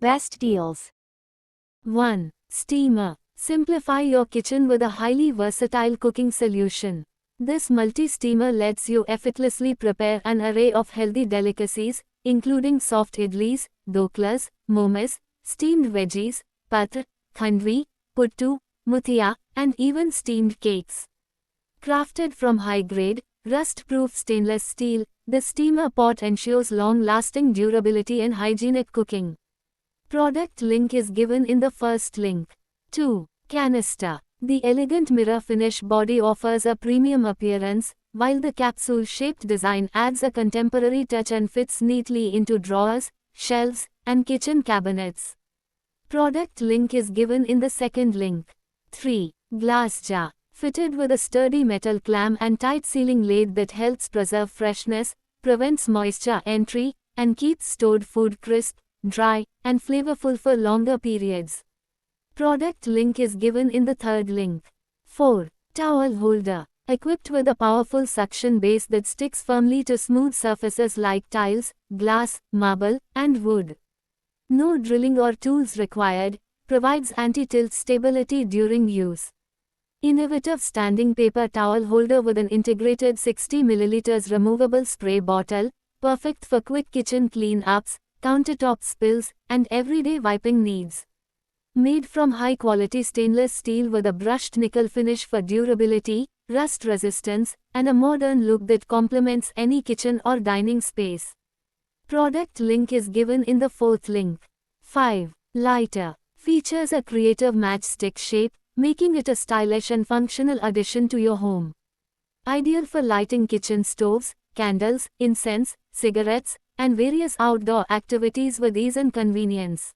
Best deals. 1. Steamer. Simplify your kitchen with a highly versatile cooking solution. This multi-steamer lets you effortlessly prepare an array of healthy delicacies, including soft idlis, doklas, momes, steamed veggies, patr, khandvi, puttu, muthia, and even steamed cakes. Crafted from high-grade, rust-proof stainless steel, the steamer pot ensures long-lasting durability and hygienic cooking. Product link is given in the first link. 2. Canister. The elegant mirror finish body offers a premium appearance, while the capsule-shaped design adds a contemporary touch and fits neatly into drawers, shelves, and kitchen cabinets. Product link is given in the second link. 3. Glass jar. Fitted with a sturdy metal clamp and tight sealing lid that helps preserve freshness, prevents moisture entry, and keeps stored food crisp, dry, and flavorful for longer periods. Product link is given in the third link. 4. Towel holder. Equipped with a powerful suction base that sticks firmly to smooth surfaces like tiles, glass, marble, and wood. No drilling or tools required, provides anti-tilt stability during use. Innovative standing paper towel holder with an integrated 60 ml removable spray bottle, perfect for quick kitchen clean-ups, countertop spills, and everyday wiping needs. Made from high-quality stainless steel with a brushed nickel finish for durability, rust resistance, and a modern look that complements any kitchen or dining space. Product link is given in the fourth link. 5. Lighter. Features a creative matchstick shape, making it a stylish and functional addition to your home. Ideal for lighting kitchen stoves, candles, incense, cigarettes, and various outdoor activities with ease and convenience.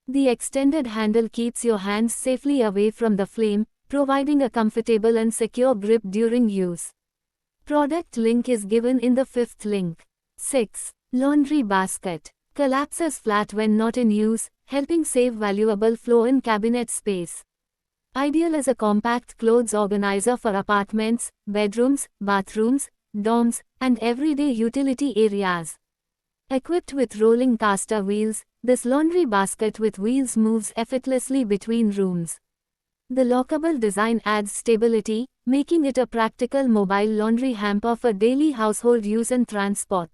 The extended handle keeps your hands safely away from the flame, providing a comfortable and secure grip during use. Product link is given in the fifth link. 6. Laundry basket. Collapses flat when not in use, helping save valuable floor and cabinet space. Ideal as a compact clothes organizer for apartments, bedrooms, bathrooms, dorms, and everyday utility areas. Equipped with rolling caster wheels, this laundry basket with wheels moves effortlessly between rooms. The lockable design adds stability, making it a practical mobile laundry hamper for daily household use and transport.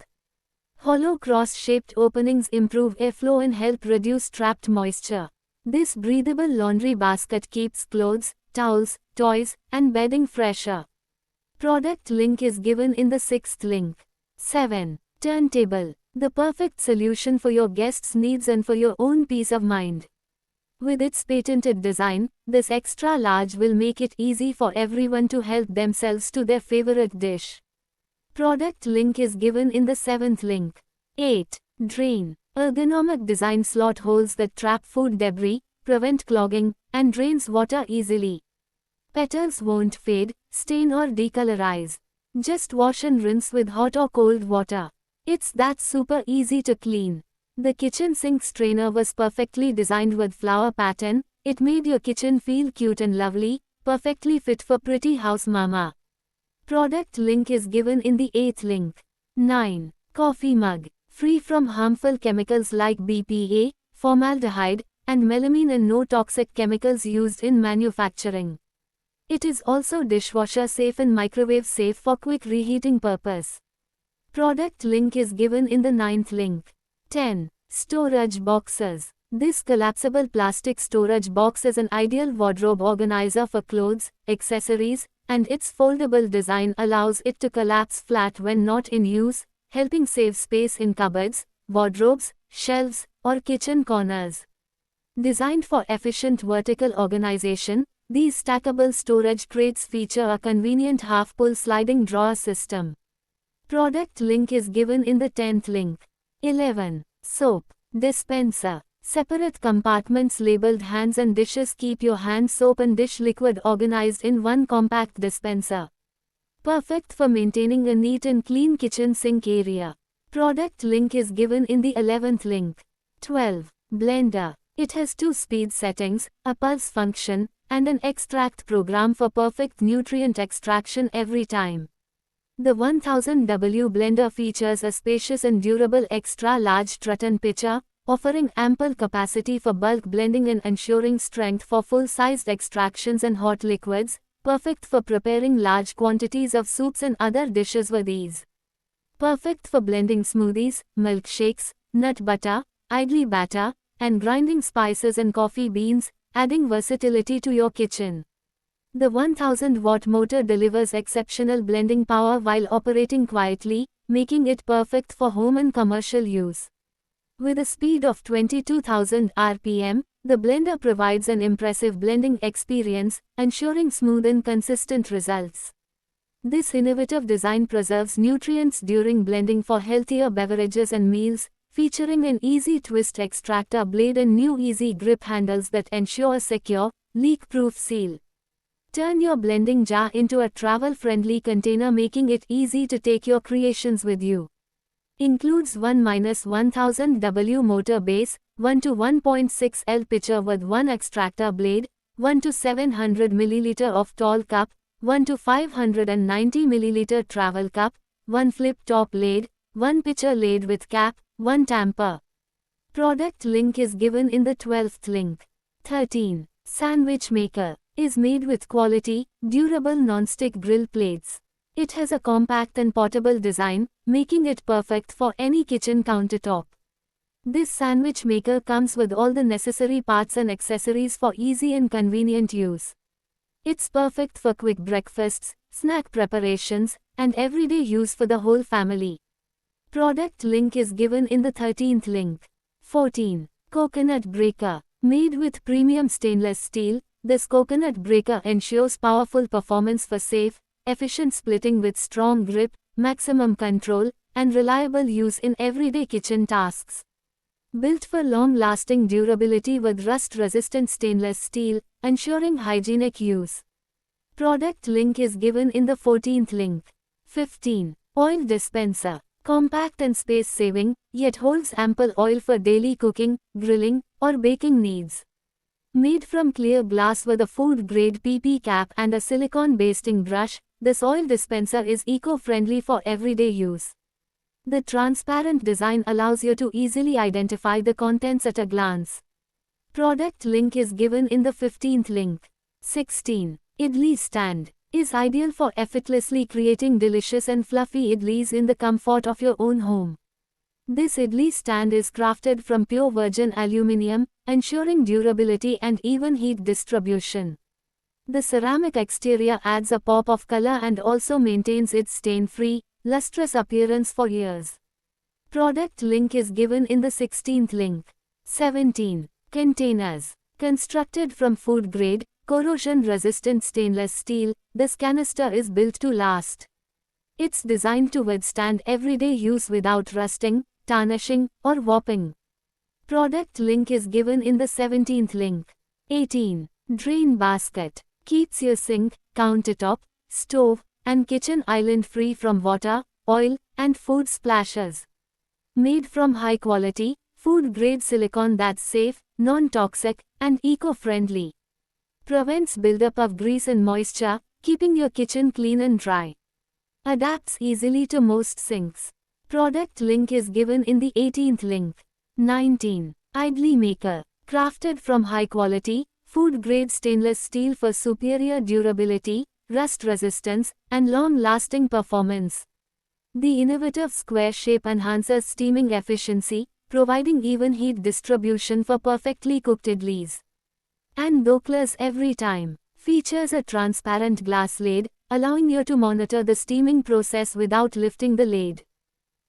Hollow cross-shaped openings improve airflow and help reduce trapped moisture. This breathable laundry basket keeps clothes, towels, toys, and bedding fresher. Product link is given in the sixth link. 7. Turntable. The perfect solution for your guests' needs and for your own peace of mind. With its patented design, this extra large will make it easy for everyone to help themselves to their favorite dish. Product link is given in the seventh link. 8. Drain. Ergonomic design slot holes that trap food debris, prevent clogging, and drains water easily. Petals won't fade, stain or decolorize. Just wash and rinse with hot or cold water. It's that super easy to clean. The kitchen sink strainer was perfectly designed with flower pattern. It made your kitchen feel cute and lovely, perfectly fit for pretty house mama. Product link is given in the 8th link. 9. Coffee mug. Free from harmful chemicals like BPA, formaldehyde, and melamine and no toxic chemicals used in manufacturing. It is also dishwasher safe and microwave safe for quick reheating purpose. Product link is given in the 9th link. 10. Storage boxes. This collapsible plastic storage box is an ideal wardrobe organizer for clothes, accessories, and its foldable design allows it to collapse flat when not in use, helping save space in cupboards, wardrobes, shelves, or kitchen corners. Designed for efficient vertical organization, these stackable storage crates feature a convenient half-pull sliding drawer system. Product link is given in the 10th link. 11. Soap dispenser. Separate compartments labeled hands and dishes keep your hand soap and dish liquid organized in one compact dispenser. Perfect for maintaining a neat and clean kitchen sink area. Product link is given in the 11th link. 12. Blender. It has 2 speed settings, a pulse function, and an extract program for perfect nutrient extraction every time. The 1000W blender features a spacious and durable extra-large Trutton pitcher, offering ample capacity for bulk blending and ensuring strength for full-sized extractions and hot liquids, perfect for preparing large quantities of soups and other dishes with ease. Perfect for blending smoothies, milkshakes, nut butter, idli batter, and grinding spices and coffee beans, adding versatility to your kitchen. The 1000-watt motor delivers exceptional blending power while operating quietly, making it perfect for home and commercial use. With a speed of 22,000 rpm, the blender provides an impressive blending experience, ensuring smooth and consistent results. This innovative design preserves nutrients during blending for healthier beverages and meals, featuring an easy twist extractor blade and new easy grip handles that ensure a secure, leak-proof seal. Turn your blending jar into a travel-friendly container, making it easy to take your creations with you. Includes 1-1000W motor base, 1 to 1.6 L pitcher with 1 extractor blade, 1 to 700 ml of tall cup, 1 to 590 ml travel cup, 1 flip top lid, 1 pitcher lid with cap, 1 tamper. Product link is given in the 12th link. 13. Sandwich maker. Is made with quality, durable non-stick grill plates. It has a compact and portable design, making it perfect for any kitchen countertop. This sandwich maker comes with all the necessary parts and accessories for easy and convenient use. It's perfect for quick breakfasts, snack preparations, and everyday use for the whole family. Product link is given in the 13th link. 14. Coconut breaker. Made with premium stainless steel, this coconut breaker ensures powerful performance for safe, efficient splitting with strong grip, maximum control, and reliable use in everyday kitchen tasks. Built for long-lasting durability with rust-resistant stainless steel, ensuring hygienic use. Product link is given in the 14th link. 15. Oil dispenser. Compact and space-saving, yet holds ample oil for daily cooking, grilling, or baking needs. Made from clear glass with a food-grade PP cap and a silicone basting brush, this oil dispenser is eco-friendly for everyday use. The transparent design allows you to easily identify the contents at a glance. Product link is given in the 15th link. 16. Idli stand. Is ideal for effortlessly creating delicious and fluffy idlis in the comfort of your own home. This idli stand is crafted from pure virgin aluminum, ensuring durability and even heat distribution. The ceramic exterior adds a pop of color and also maintains its stain-free, lustrous appearance for years. Product link is given in the 16th link. 17. Containers. Constructed from food-grade, corrosion-resistant stainless steel, this canister is built to last. It's designed to withstand everyday use without rusting, tarnishing, or warping. Product link is given in the 17th link. 18. Drain basket. Keeps your sink, countertop, stove, and kitchen island free from water, oil, and food splashes. Made from high-quality, food-grade silicone that's safe, non-toxic, and eco-friendly. Prevents buildup of grease and moisture, keeping your kitchen clean and dry. Adapts easily to most sinks. Product link is given in the 18th link. 19. Idli maker. Crafted from high-quality, food-grade stainless steel for superior durability, rust resistance, and long-lasting performance. The innovative square shape enhances steaming efficiency, providing even heat distribution for perfectly cooked idlis. And doklas every time. Features a transparent glass lid, allowing you to monitor the steaming process without lifting the lid.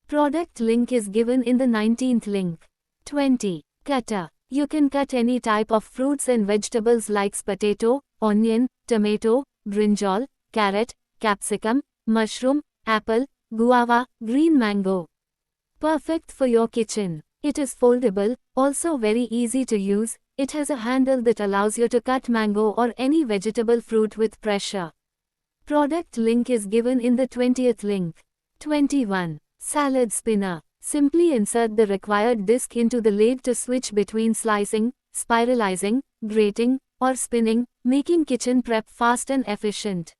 Product link is given in the 19th link. 20. Cutter. You can cut any type of fruits and vegetables like potato, onion, tomato, brinjal, carrot, capsicum, mushroom, apple, guava, green mango. Perfect for your kitchen. It is foldable, also very easy to use. It has a handle that allows you to cut mango or any vegetable fruit with pressure. Product link is given in the 20th link. 21. Salad spinner. Simply insert the required disc into the lathe to switch between slicing, spiralizing, grating, or spinning, making kitchen prep fast and efficient.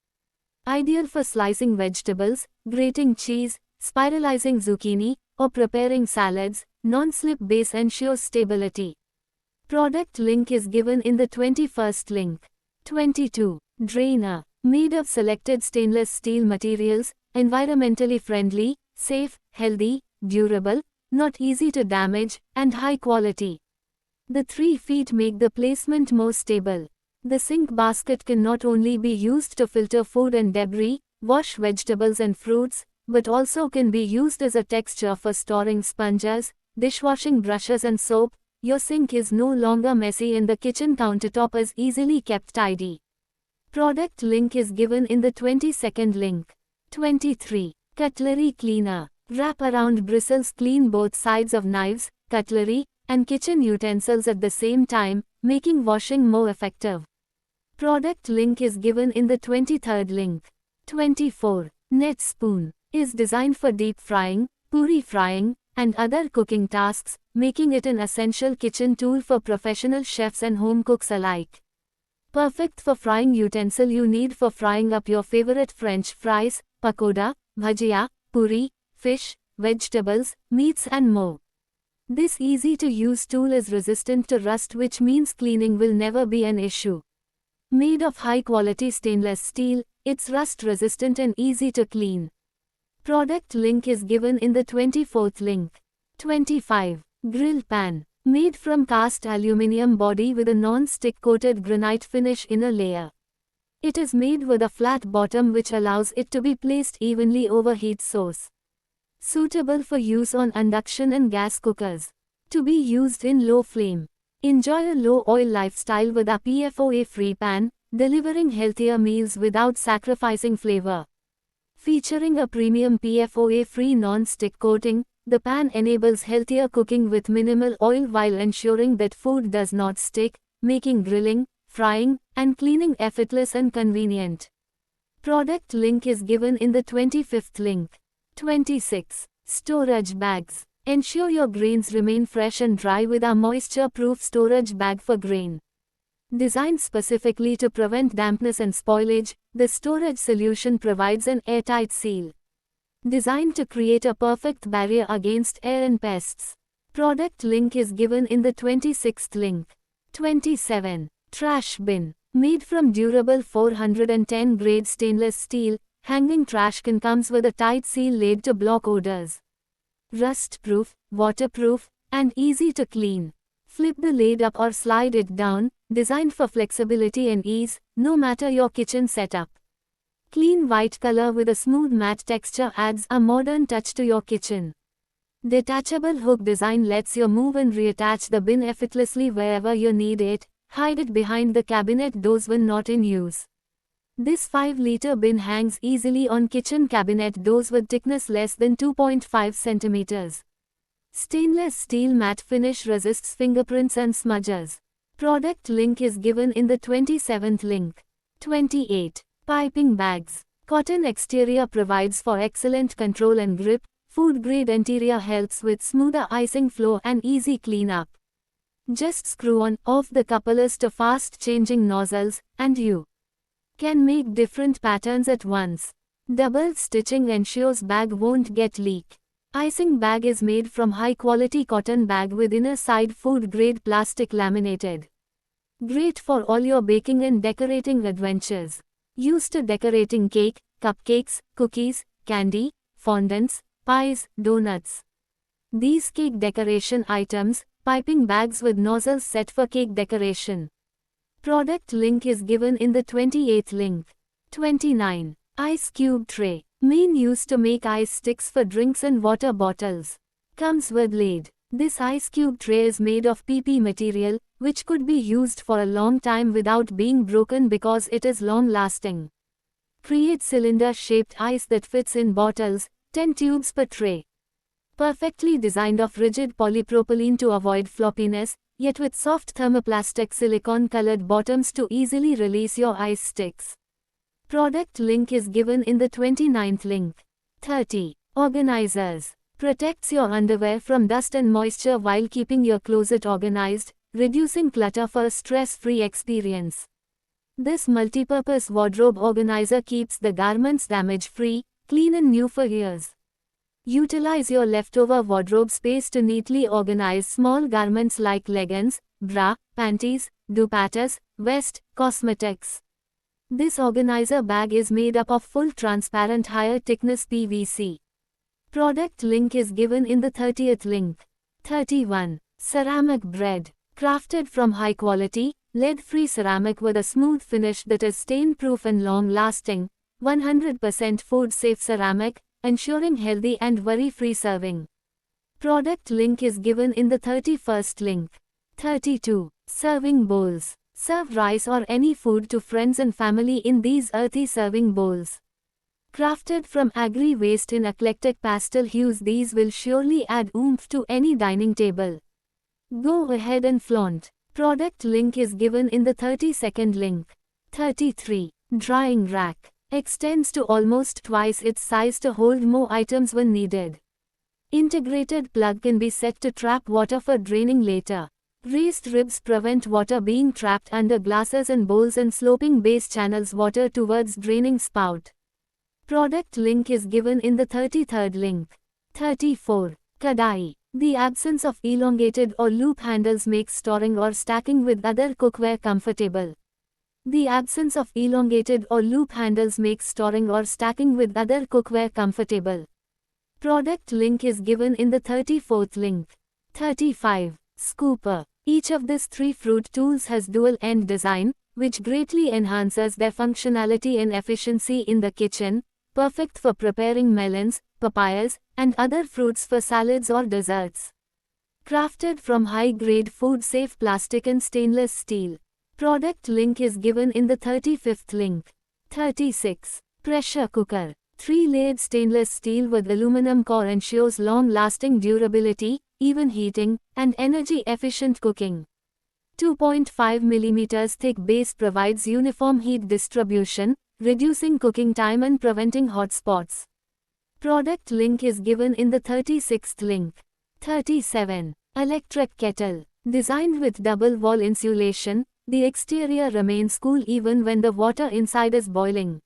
Ideal for slicing vegetables, grating cheese, spiralizing zucchini, or preparing salads. Non-slip base ensures stability. Product link is given in the 21st link. 22. Drainer. Made of selected stainless steel materials, environmentally friendly, safe, healthy, durable, not easy to damage, and high quality. The 3 feet make the placement more stable. The sink basket can not only be used to filter food and debris, wash vegetables and fruits, but also can be used as a texture for storing sponges, dishwashing brushes and soap. Your sink is no longer messy and the kitchen countertop is easily kept tidy. Product link is given in the 22nd link. 23. Cutlery cleaner. Wrap around bristles clean both sides of knives, cutlery, and kitchen utensils at the same time, making washing more effective. Product link is given in the 23rd link. 24. Net spoon. Is designed for deep frying, puri frying, and other cooking tasks, making it an essential kitchen tool for professional chefs and home cooks alike. Perfect for frying utensil you need for frying up your favorite French fries, pakoda, bhajia, puri, fish, vegetables, meats and more. This easy-to-use tool is resistant to rust, which means cleaning will never be an issue. Made of high-quality stainless steel, it's rust-resistant and easy to clean. Product link is given in the 24th link. 25. Grill pan. Made from cast aluminium body with a non-stick coated granite finish inner layer. It is made with a flat bottom which allows it to be placed evenly over heat source. Suitable for use on induction and gas cookers. To be used in low flame. Enjoy a low oil lifestyle with a PFOA-free pan, delivering healthier meals without sacrificing flavor. Featuring a premium PFOA-free non-stick coating, the pan enables healthier cooking with minimal oil while ensuring that food does not stick, making grilling, frying, and cleaning effortless and convenient. Product link is given in the 25th link. 26. Storage bags. Ensure your grains remain fresh and dry with our moisture-proof storage bag for grain. Designed specifically to prevent dampness and spoilage, the storage solution provides an airtight seal. Designed to create a perfect barrier against air and pests. Product link is given in the 26th link. 27. Trash bin. Made from durable 410 grade stainless steel, hanging trash can comes with a tight seal laid to block odors. Rust-proof, waterproof, and easy to clean. Flip the lid up or slide it down, designed for flexibility and ease, no matter your kitchen setup. Clean white color with a smooth matte texture adds a modern touch to your kitchen. Detachable hook design lets you move and reattach the bin effortlessly wherever you need it. Hide it behind the cabinet doors when not in use. This 5-liter bin hangs easily on kitchen cabinet doors with thickness less than 2.5 centimeters. Stainless steel matte finish resists fingerprints and smudges. Product link is given in the 27th link. 28. Piping bags. Cotton exterior provides for excellent control and grip. Food grade interior helps with smoother icing flow and easy cleanup. Just screw on, off the couplers to fast changing nozzles, and you can make different patterns at once. Double stitching ensures bag won't get leak. Icing bag is made from high quality cotton bag with inner side food grade plastic laminated. Great for all your baking and decorating adventures. Used to decorating cake, cupcakes, cookies, candy, fondants, pies, donuts. These cake decoration items, piping bags with nozzles set for cake decoration. Product link is given in the 28th link. 29. Ice cube tray. Main used to make ice sticks for drinks and water bottles. Comes with lid. This ice cube tray is made of PP material, which could be used for a long time without being broken because it is long lasting. Create cylinder-shaped ice that fits in bottles, 10 tubes per tray. Perfectly designed of rigid polypropylene to avoid floppiness, yet with soft thermoplastic silicone-colored bottoms to easily release your ice sticks. Product link is given in the 29th link. 30. Organizers. Protects your underwear from dust and moisture while keeping your closet organized, reducing clutter for a stress-free experience. This multipurpose wardrobe organizer keeps the garments damage-free, clean and new for years. Utilize your leftover wardrobe space to neatly organize small garments like leggings, bra, panties, dupattas, vest, cosmetics. This organizer bag is made up of full transparent higher thickness PVC. Product link is given in the 30th link. 31. Ceramic bread. Crafted from high quality, lead-free ceramic with a smooth finish that is stain-proof and long-lasting, 100% food-safe ceramic, ensuring healthy and worry-free serving. Product link is given in the 31st link. 32. Serving bowls. Serve rice or any food to friends and family in these earthy serving bowls. Crafted from agri-waste in eclectic pastel hues, these will surely add oomph to any dining table. Go ahead and flaunt. Product link is given in the 32nd link. 33. Drying rack. Extends to almost twice its size to hold more items when needed. Integrated plug can be set to trap water for draining later. Raised ribs prevent water being trapped under glasses and bowls, and sloping base channels water towards draining spout. Product link is given in the 33rd link. 34. Kadai. The absence of elongated or loop handles makes storing or stacking with other cookware comfortable. The absence of elongated or loop handles makes storing or stacking with other cookware comfortable. Product link is given in the 34th link. 35. Scooper. Each of these three fruit tools has dual-end design, which greatly enhances their functionality and efficiency in the kitchen, perfect for preparing melons, papayas, and other fruits for salads or desserts. Crafted from high-grade food-safe plastic and stainless steel. Product link is given in the 35th link. 36. Pressure cooker. 3-layered stainless steel with aluminum core ensures long-lasting durability, even heating, and energy-efficient cooking. 2.5 mm thick base provides uniform heat distribution, reducing cooking time and preventing hot spots. Product link is given in the 36th link. 37. Electric kettle. Designed with double wall insulation, the exterior remains cool even when the water inside is boiling.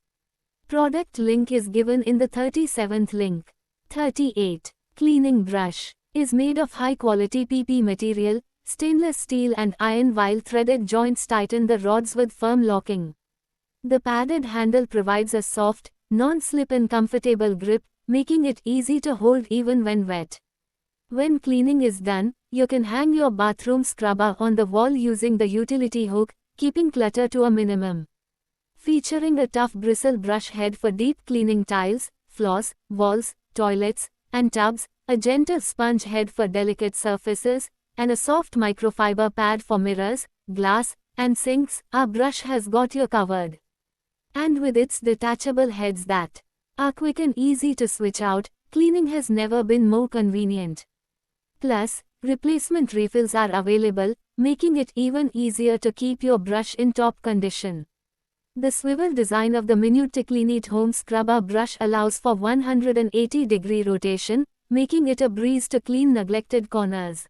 Product link is given in the 37th link. 38. Cleaning brush. Is made of high-quality PP material, stainless steel and iron, while threaded joints tighten the rods with firm locking. The padded handle provides a soft, non-slip and comfortable grip, making it easy to hold even when wet. When cleaning is done, you can hang your bathroom scrubber on the wall using the utility hook, keeping clutter to a minimum. Featuring a tough bristle brush head for deep cleaning tiles, floors, walls, toilets, and tubs, a gentle sponge head for delicate surfaces, and a soft microfiber pad for mirrors, glass, and sinks, our brush has got you covered. And with its detachable heads that are quick and easy to switch out, cleaning has never been more convenient. Plus, replacement refills are available, making it even easier to keep your brush in top condition. The swivel design of the Minute Home Scrubber brush allows for 180-degree rotation, making it a breeze to clean neglected corners.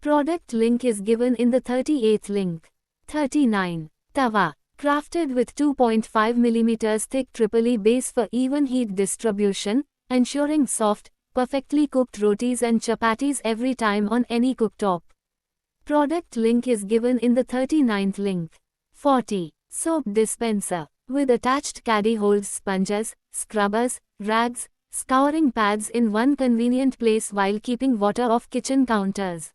Product link is given in the 38th link. 39. Tawa. Crafted with 2.5 mm thick tripoli base for even heat distribution, ensuring soft, perfectly cooked rotis and chapatis every time on any cooktop. Product link is given in the 39th link. 40. Soap dispenser. With attached caddy holds sponges, scrubbers, rags, scouring pads in one convenient place while keeping water off kitchen counters.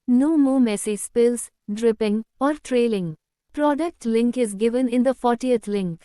No more messy spills, dripping, or trailing. Product link is given in the 40th link.